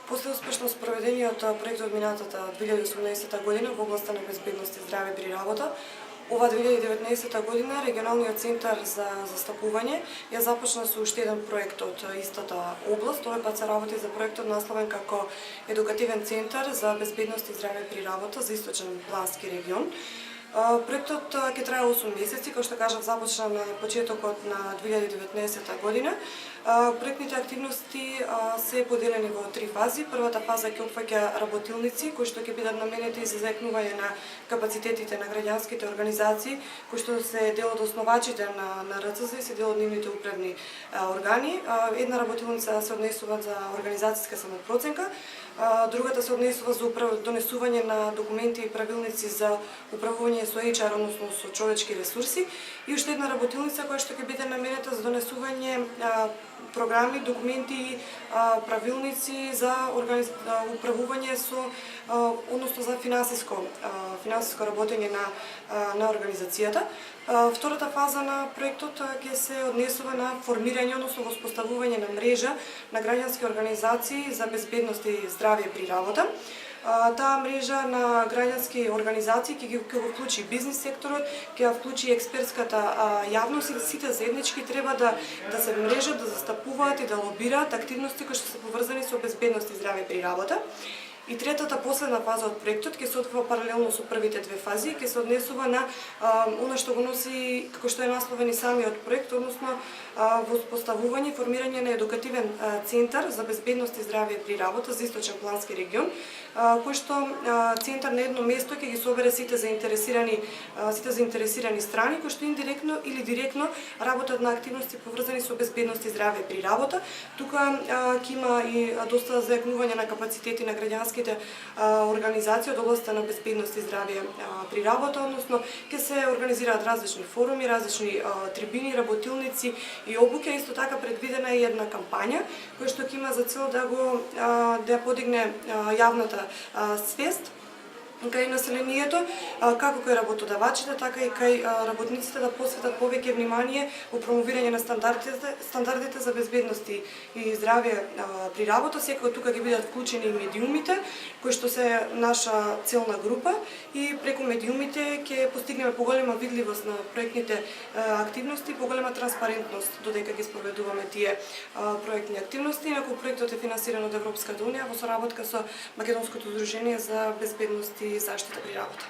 После успешно спроведениот проект од минатата 2018 година во областа на безбедност и здраве при работа, ова 2019 година регионалниот центар за застапување ја започна со уште еден проект од истата област. Овој пат се работи за проектот насловен како Едукативен центар за безбедност и здраве при работа за Источен плански регион. Проектот ќе трае 8 месеци, како што кажав, започна на почетокот на 2019 година. Проектните активности се поделени во 3 фази. Првата фаза ќе опфаќа работилници кои што ќе бидат наменети за заекнување на капацитетите на граѓанските организации, кои што се дел од основачите на РЦЗ и се дел од нивните управни органи. Една работилница се однесува за организацијска самопроценка, другата се однесува за донесување на документи и правилници за управување со HR, односно со човечки ресурси, и уште една работилница која што ќе биде наменета за донесување програми, документи и правилници за управување со односно за финансиско работење на организацијата. Втората фаза на проектот ќе се однесува на формирање, односно воспоставување на мрежа на граѓански организации за безбедност и здравје при работа. Таа мрежа на граѓански организации ќе го вклучи бизнис секторот, ќе ја вклучи експертската јавност и сите заеднички треба да се мрежат, да застапуваат и да лобираат активности кои што се поврзани со безбедност и здравје при работа. И третата, последна фаза од проектот ќе се одвива паралелно со првите две фази, ќе се однесува на она што го носи, како што е насловен и самиот проект, односно воспоставување и формирање на едукативен центар за безбедност и здравје при работа за Источен плански регион, кој што центар на едно место ќе ги собере сите заинтересирани страни кои што индиректно или директно работат на активности поврзани со безбедност и здравје при работа. Тука ќе има и доста зајакнување на капацитети на граѓански организации од областта на безбедност и здравје при работа, односно ќе се организираат различни форуми, различни трибини, работилници и обуки. Исто така предвидена е една кампања која што ќе има за цел да ја подигне јавната свест кај населението, како кај работодавачите, така и кај работниците, да посветат повеќе внимание во промовирање на стандардите за безбедност и здравје при работа. Секако тука ќе бидат вклучени и медиумите, кои што се наша целна група, и преку медиумите ќе постигнеме поголема видливост на проектните активности, поголема транспарентност додека ги спроведуваме тие проектни активности. Инаку проектот е финансиран од Европската унија во соработка со Македонското здружение за безбедност и заштита при работа.